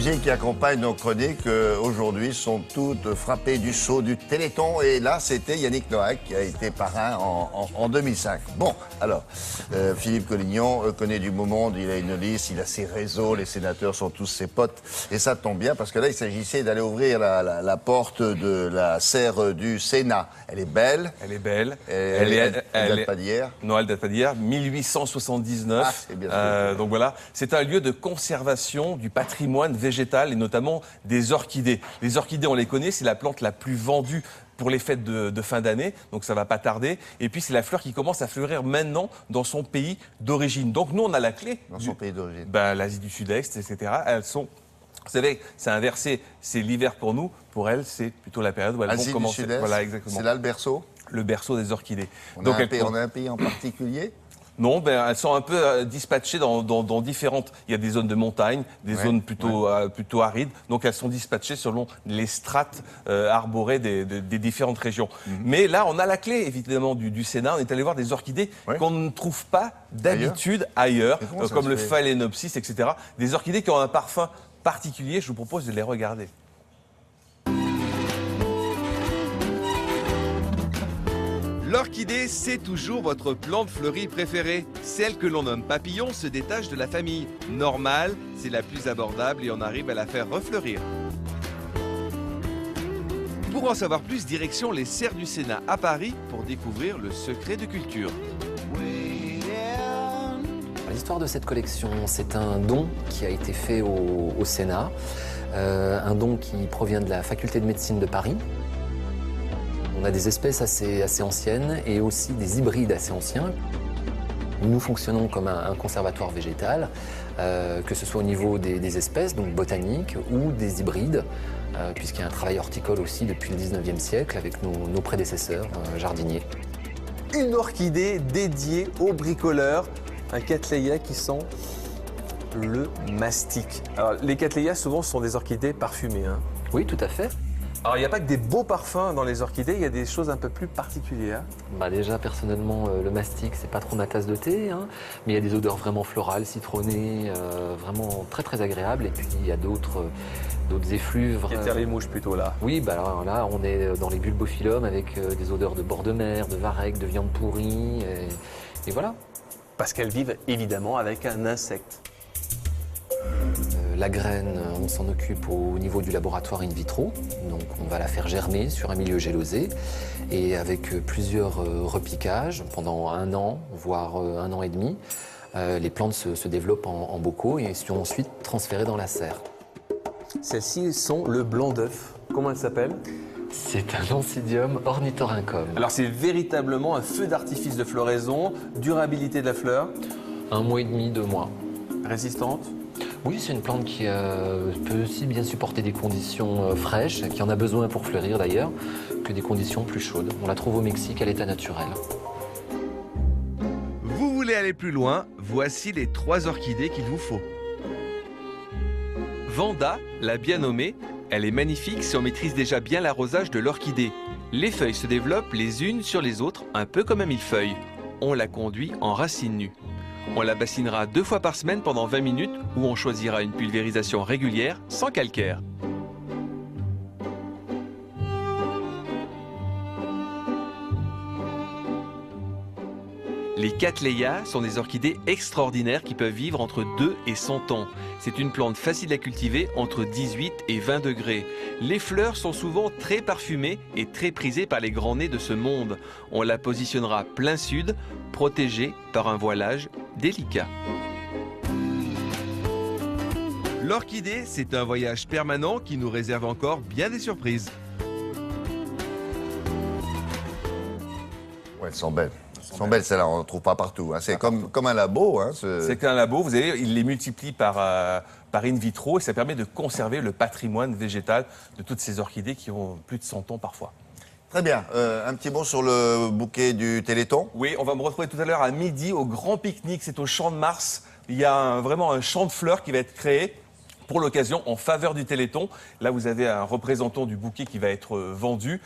musique qui accompagne nos chroniques aujourd'hui sont toutes frappées du sceau du Téléthon. Et là, c'était Yannick Nohack qui a été parrain en 2005. Bon, alors, Philippe Collignon connaît du beau monde, il a une liste, il a ses réseaux, les sénateurs sont tous ses potes. Et ça tombe bien parce que là, il s'agissait d'aller ouvrir la porte de la serre du Sénat. Elle est belle. Elle est belle. Elle date pas d'hier. Non, elle date pas d'hier. 1879. Ah, c'est bien donc voilà, c'est un lieu de conservation du patrimoine végétal et notamment des orchidées. Les orchidées, on les connaît, c'est la plante la plus vendue pour les fêtes de fin d'année, donc ça va pas tarder. Et puis c'est la fleur qui commence à fleurir maintenant dans son pays d'origine. Donc nous, on a la clé. Dans son pays d'origine. L'Asie du Sud-Est, etc. Elles sont... Vous savez, c'est inversé, c'est l'hiver pour nous. Pour elles, c'est plutôt la période où elles vont commencer. Voilà, exactement. C'est là le berceau. Le berceau des orchidées. On a un pays en particulier? Non, elles sont un peu dispatchées dans différentes... Il y a des zones de montagne, des zones plutôt arides. Donc, elles sont dispatchées selon les strates arborées des différentes régions. Mais là, on a la clé, évidemment, du Sénat. On est allé voir des orchidées qu'on ne trouve pas d'habitude ailleurs comme le phalaenopsis, etc. Des orchidées qui ont un parfum particulier. Je vous propose de les regarder. L'orchidée, c'est toujours votre plante fleurie préférée. Celle que l'on nomme papillon se détache de la famille. Normale, c'est la plus abordable et on arrive à la faire refleurir. Pour en savoir plus, direction les serres du Sénat à Paris pour découvrir le secret de culture. L'histoire de cette collection, c'est un don qui a été fait au Sénat, un don qui provient de la faculté de médecine de Paris. On a des espèces assez anciennes et aussi des hybrides assez anciens. Nous fonctionnons comme un conservatoire végétal, que ce soit au niveau des espèces, donc botaniques, ou des hybrides, puisqu'il y a un travail horticole aussi depuis le 19e siècle avec nos prédécesseurs jardiniers. Une orchidée dédiée aux bricoleurs, un cattleya qui sent le mastic. Alors, les cattleyas, souvent, sont des orchidées parfumées. Hein. Oui, tout à fait. Alors, il n'y a pas que des beaux parfums dans les orchidées, il y a des choses un peu plus particulières. Déjà, personnellement, le mastic, c'est pas trop ma tasse de thé, hein, mais il y a des odeurs vraiment florales, citronnées, vraiment très très agréables. Et puis, il y a d'autres effluves. Qui attirent les mouches plutôt, là. Oui, alors là, on est dans les bulbophyllums avec des odeurs de bord de mer, de varech, de viande pourrie, et voilà. Parce qu'elles vivent évidemment avec un insecte. La graine, on s'en occupe au niveau du laboratoire in vitro. Donc on va la faire germer sur un milieu gélosé et avec plusieurs repiquages pendant 1 an, voire 1 an et demi. Les plantes se développent en bocaux et sont ensuite transférées dans la serre. Celles-ci sont le blanc d'œuf. Comment elles s'appellent ? C'est un Oncidium ornithorhynchum. Alors c'est véritablement un feu d'artifice de floraison, durabilité de la fleur. 1 mois et demi, 2 mois. Résistante ? Oui, c'est une plante qui peut aussi bien supporter des conditions fraîches, qui en a besoin pour fleurir d'ailleurs, que des conditions plus chaudes. On la trouve au Mexique à l'état naturel. Vous voulez aller plus loin? Voici les 3 orchidées qu'il vous faut. Vanda, la bien nommée, elle est magnifique si on maîtrise déjà bien l'arrosage de l'orchidée. Les feuilles se développent les unes sur les autres, un peu comme un millefeuille. On la conduit en racines nues. On la bassinera 2 fois par semaine pendant 20 minutes ou on choisira une pulvérisation régulière sans calcaire. Les cattleyas sont des orchidées extraordinaires qui peuvent vivre entre 2 et 100 ans. C'est une plante facile à cultiver entre 18 et 20 degrés. Les fleurs sont souvent très parfumées et très prisées par les grands nez de ce monde. On la positionnera plein sud, protégée par un voilage délicat. L'orchidée, c'est un voyage permanent qui nous réserve encore bien des surprises. Ouais, elles sont belles. Elles sont belles, celles-là, on ne trouve pas partout. Hein. C'est comme un labo. Hein, c'est qu'un labo, vous savez, il les multiplie par in vitro et ça permet de conserver le patrimoine végétal de toutes ces orchidées qui ont plus de 100 ans parfois. Très bien. Un petit mot sur le bouquet du Téléthon. Oui, on va me retrouver tout à l'heure à midi au Grand Pique-Nique. C'est au Champ de Mars. Il y a vraiment un champ de fleurs qui va être créé. pour l'occasion, en faveur du Téléthon. Là, vous avez un représentant du bouquet qui va être vendu.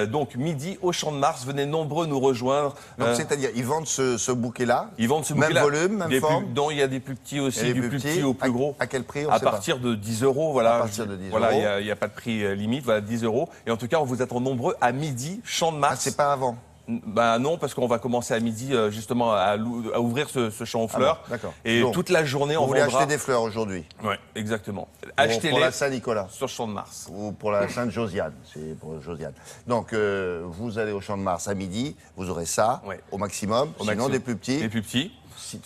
Donc, midi au Champ de Mars. Venez nombreux nous rejoindre. Donc, c'est-à-dire, ils vendent ce bouquet-là. Ils vendent ce même bouquet-là. Volume, même forme. Non, il y a des plus petits aussi, du plus petit au plus gros. À quel prix on À sait pas. partir de 10 euros, voilà. À partir de 10 voilà, euros. il n'y a pas de prix limite, voilà, 10 euros. Et en tout cas, on vous attend nombreux à midi, Champ de Ah, Mars. c'est pas avant. Ben non, parce qu'on va commencer à midi justement à ouvrir ce champ aux fleurs. bon, d'accord. Et Donc, toute la journée, Vous on voulez vendra. acheter des fleurs aujourd'hui? Oui, exactement. Pour Achetez-les la Saint-Nicolas sur Champ de Mars. ou pour la Sainte-Josiane, c'est pour Josiane. Donc, vous allez au Champ de Mars à midi, vous aurez ça Ouais. au maximum, Au sinon maximum. des plus petits. Les plus petits.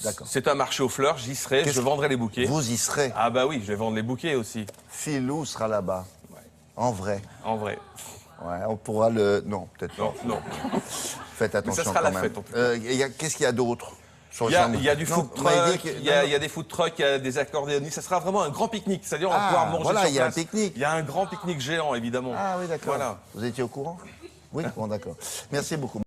D'accord. C'est un marché aux fleurs, j'y serai, je vendrai les bouquets. Vous y serez. Ah bah oui, je vais vendre les bouquets aussi, Philou sera là-bas. En vrai. en vrai. Ouais, on pourra le. Non, peut-être pas. Non, non. Faites attention sera quand la même. fête, en tout cas. Qu'est-ce qu'il y a d'autre sur le Il y a, Champ de Mars? il y a du Non, food vous m'avez dit truck, que- il y a des food trucks, il y a des accordéonistes. Ça sera vraiment un grand pique-nique. C'est-à-dire, on va Ah, pouvoir manger voilà, sur il y a un place. pique-nique. Il y a un grand pique-nique géant, évidemment. Ah oui, d'accord. Voilà. Vous étiez au courant? Oui, bon, d'accord. Merci beaucoup.